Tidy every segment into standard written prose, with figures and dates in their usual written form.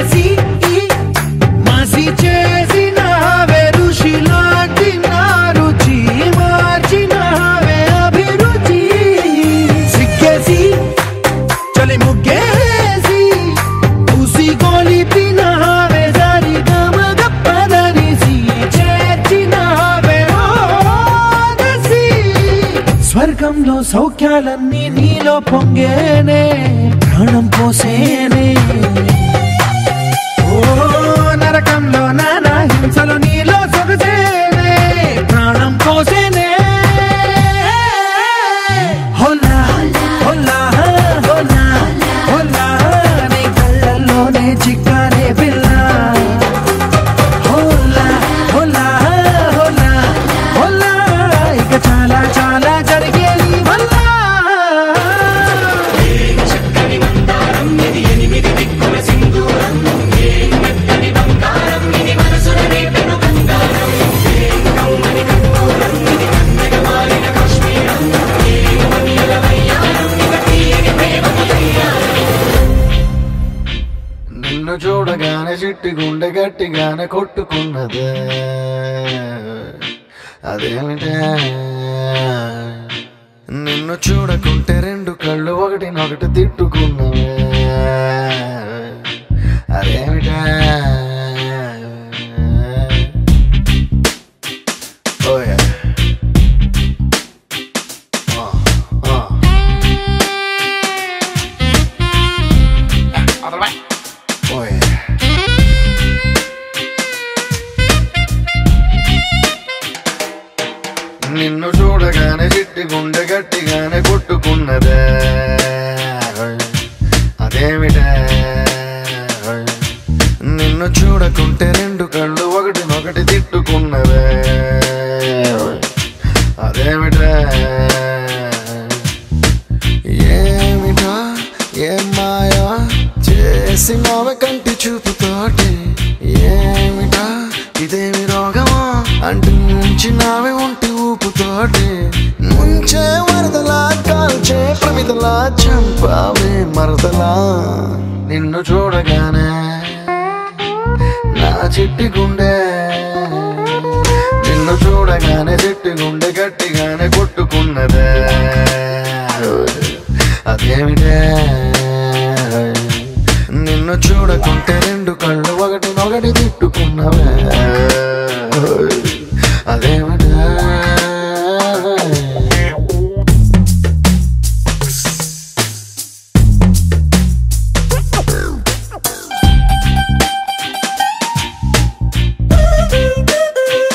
సిగ్గేసి మసి చేసినావే ఋషిలాంటి నా రుచి మార్చినావే అభిరుచి సిగ్గేసి చలి ముగ్గేసి ఉసి గోలిపినావే సరి గమగప్పదనిసి చేర్చినావే ఓదసి స్వర్గంలో సౌఖ్యాలన్నీ నీలో పొంగేనే ప్రాణం పోసేనే ఓ నరకంలో నానా హింసలు నీలో సొగసేనే ప్రాణం పోసేనే హోలా హోలా హోలా హోలా నీ కళ్ళల్లోనే చిక్కానే పిల్ల హోలా హోలా హోలా హోలా ఇక చాలా చాలా జరిగేది వల్ల నిన్ను చూడగానే చిట్టి గుండె గట్టిగానే కొట్టుకున్నదే అదేమిటే నిన్ను చూడకుంటే రెండు కళ్ళు ఒకటినొకటి తిట్టుకున్నవే అదేమిటే ఓయ్ నిన్ను చూడగానే చిట్టి గుండె గట్టిగానే కొట్టుకున్నదే అదేమిటే నిన్ను చూడకుంటే రెండు కళ్ళు ఒకటినొకటి తిట్టుకున్నదే అదేమిటే ఏమిటా ఏం మాయా చేసినవ కంటి చూపుతోటి ఏమిటా ఇదేమి రోగమా అంటించినావే ఒంటి ఊపుతోటి ముంచే వరదలా కాల్చే ప్రమిదలా చంపావే మరదలా నిన్ను చూడగానే నా చిట్టి గుండె నిన్ను చూడగానే చిట్టి గుండె గట్టిగానే కొట్టుకున్నదే అదేమిటే నిన్ను చూడకుంటే రెండు కళ్ళు ఒకటినొకటి తిట్టుకున్నవే అదేమిటే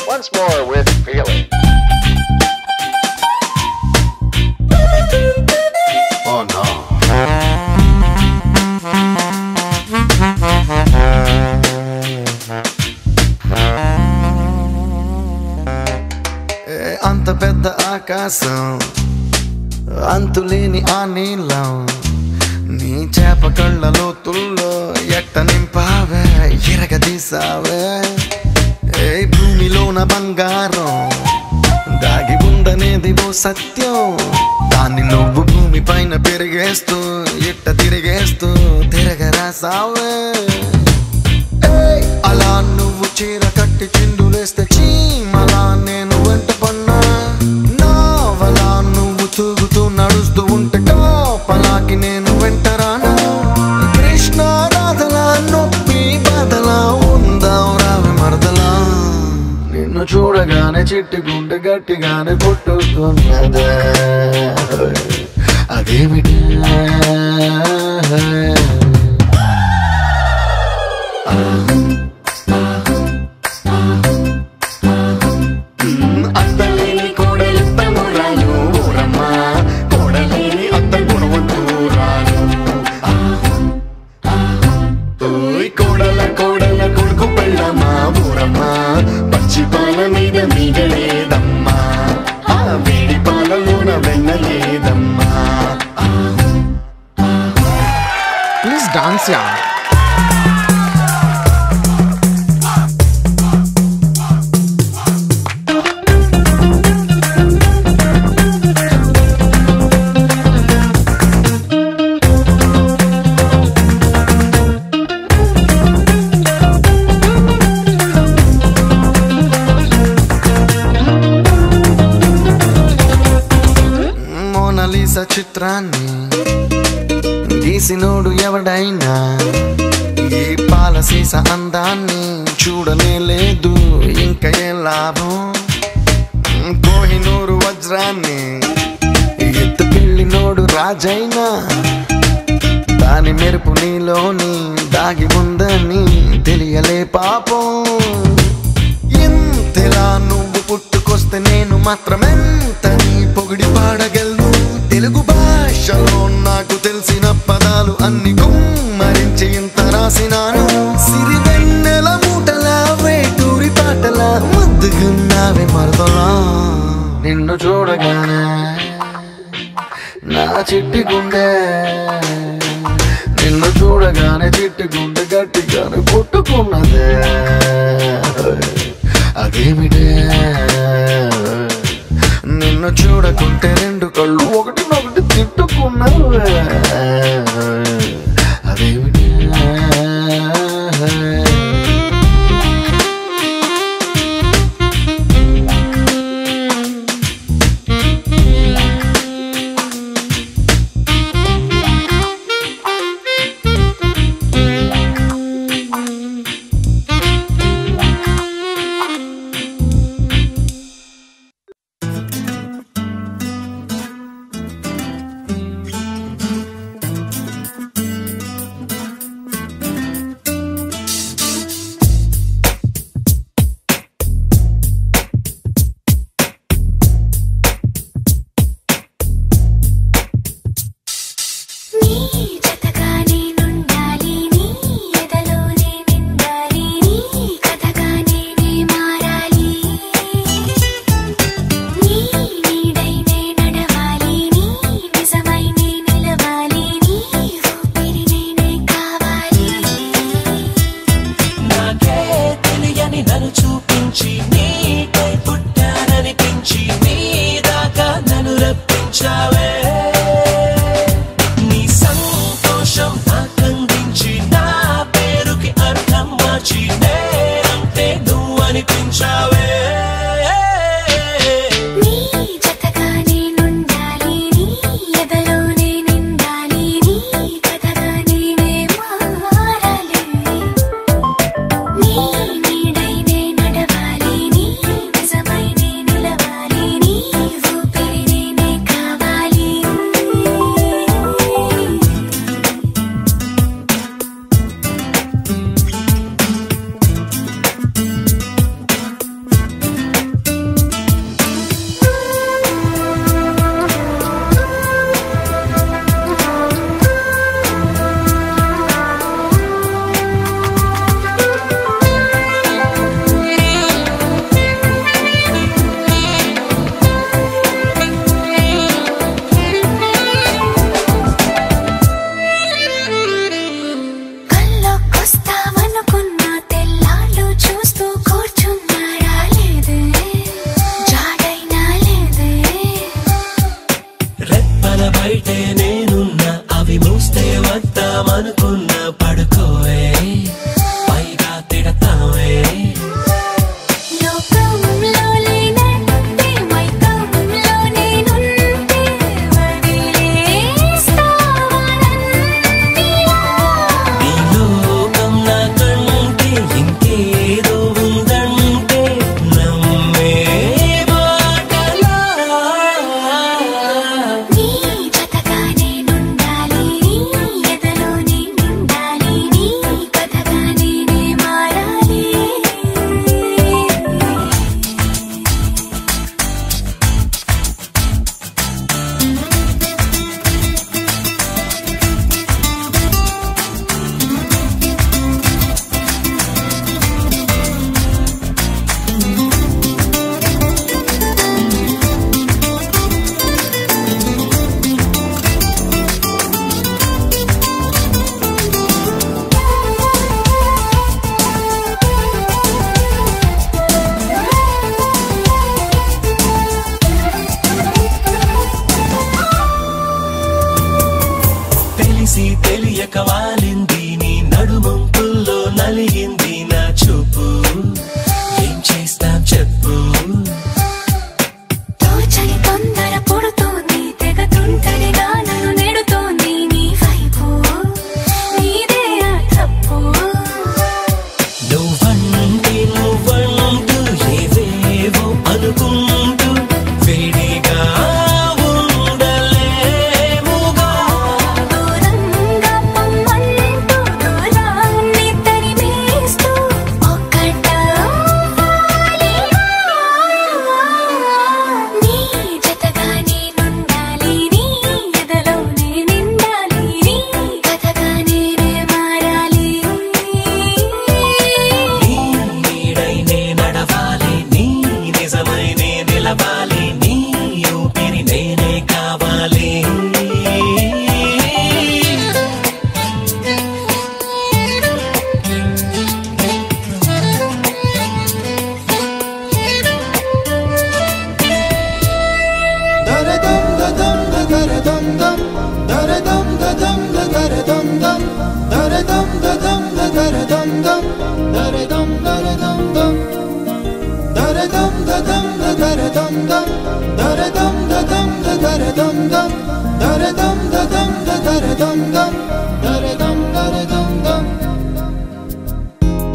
Once more with feeling. Oh no. అంత పెద్ద ఆకాశం అంతులేని ఆ నీలం నీ చేప కళ్ళ లోతుల్లో ఎట్ట నింపావే ఎరగదీసావే ఏ భూమిలోన బంగారం దాగి ఉందనేది ఓ సత్యం దాన్ని నువ్వు భూమి పైన పెరిగేస్తూ ఇట్ట తిరిగేస్తూ తిరగరాసావే అలా నువ్వు చీర కట్టి చిందులేస్తే చీమలా నేను వెంట పన్నా నావలా నువ్వు తూగుతూ నడుస్తూ ఉంటే పలాకి నేను వెంటరానా కృష్ణ రాధలా నొప్పి బాధలా ఉందాం రావి మరదలా నిన్ను చూడగానే చిట్టి గుండె గట్టిగానే కొట్టుకున్నదే అదేమిటి అత్తలేని కోడలు తమ్మురాలు ఊరమ్మ కోడలేని అత్త గుణవంతురాలు కోడల కోడల కొడుకు పెళ్ళమ్మా ఊరమ్మ పచ్చి పాల మీద మీగలేదమ్మా వేడి పాలలోన వెన్నలేదమ్మా ప్లీజ్ డాన్స్ యా మోనాలిసా చిత్రాన్ని గీసినోడు ఎవడైనా ఈ పాలసీస అందాన్ని చూడనే లేదు ఇంకా ఏం లాభం. కోహినూరు వజ్రాన్ని ఎత్తుకెళ్ళినోడు రాజైనా దాని మెరుపు నీలోని దాగి ఉందని తెలియలే పాపం. ఎంతలా నువ్వు పుట్టుకొస్తే నేను మాత్రమెంతని పొగిడి పాడగలను. తెలుగు భాషలో నాకు తెలిసిన పదాలు అన్ని గుమ్మరించి ఇంత రాసినాను. సిరివెన్నెల మూటలా వేటూరి పాటలా ముద్దుగున్నావే మరదలా. నిన్ను చూడగానే నా చిట్టి గుండె, నిన్ను చూడగానే చిట్టి గుండె గట్టిగానే కొట్టుకున్నదే. అదేమిటే నిన్ను చూడకుంటే రెండు కళ్ళు ఒకటినొకటి తిట్టుకున్నావే. అదేమిటే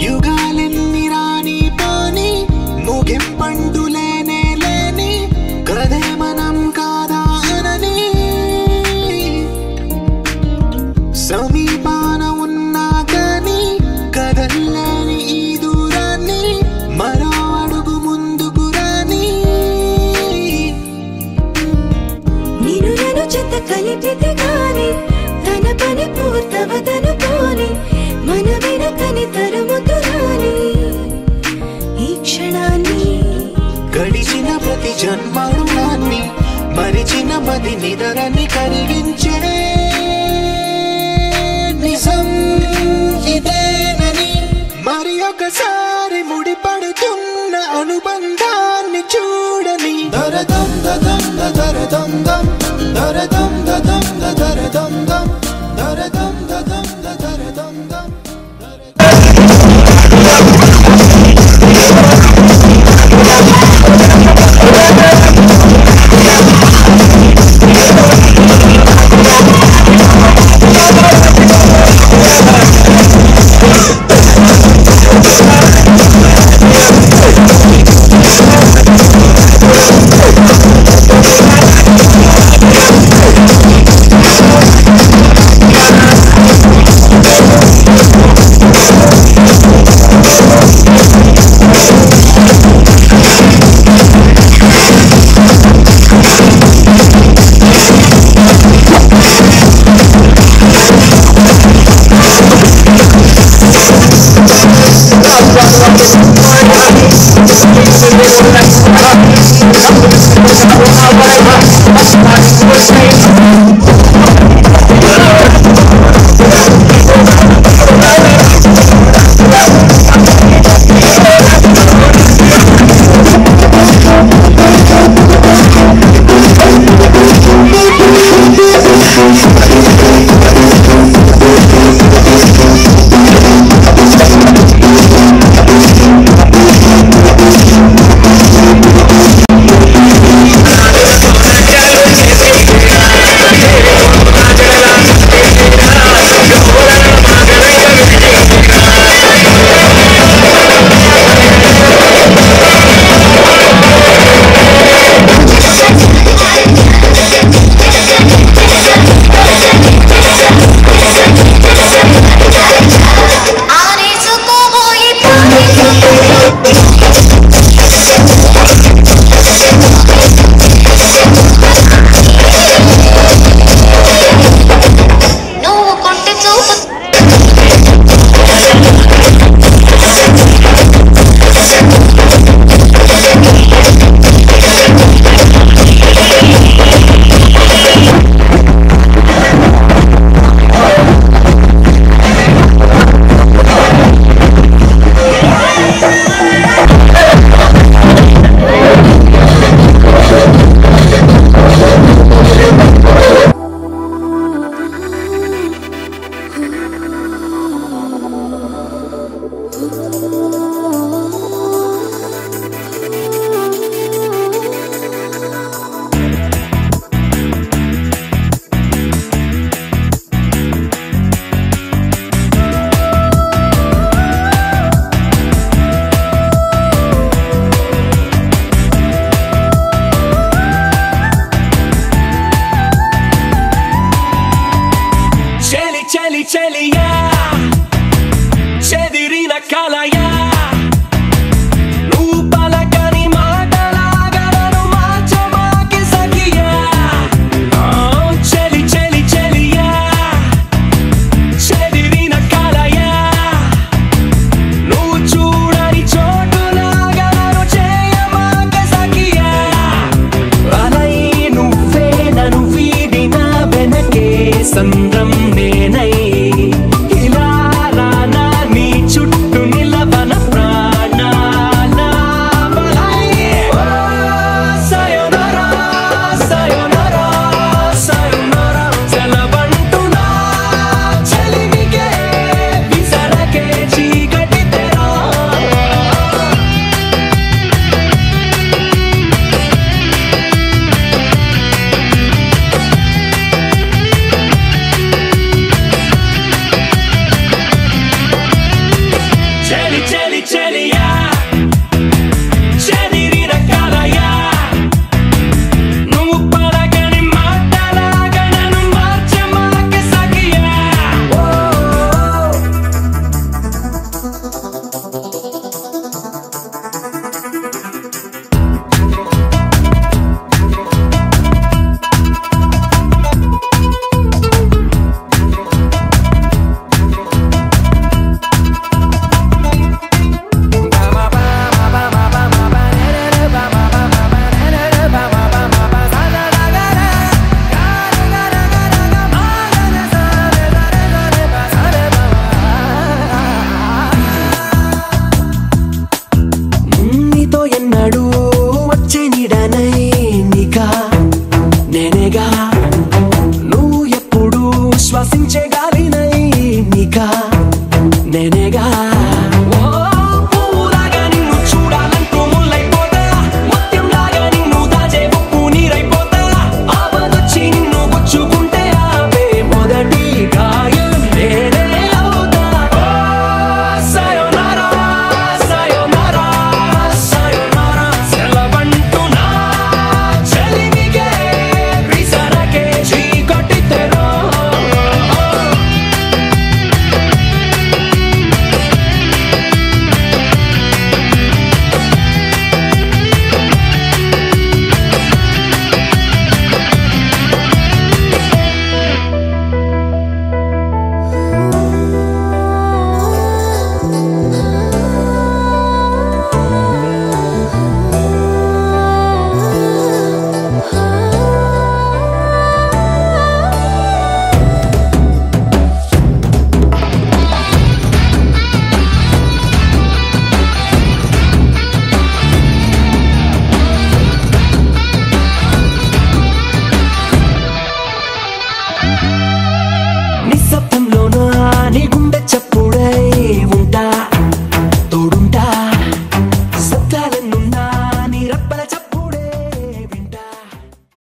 యుగాలెన్ని రాని పోని ముగింపండు లేనే లేని కదే మనం కాదా అనని సమీపాన ఉన్నా కానీ కదల్లేని ఈ దూరాన్ని మరో అడుగు ముందుకు రాని నేను నన్ను చెత్త కలిపితే గాని తన పని పూర్తవదనుకోని మన వెనకని తరుముతురాని ఈ క్షణాన్ని గడిచిన ప్రతి జన్మరుణాన్ని మరిచిన మది నిదరని కరిగించే నిజం ఇదేనని మరి ఒకసారి ముడిపడుతున్న అనుబంధాన్ని చూడని దరదం దదం దరదం దం దరదం దదం దరదం దం దరదం దదం దరదం దం నేనేగా నువ్వు ఎప్పుడు శ్వాసించే గాలినై నీకా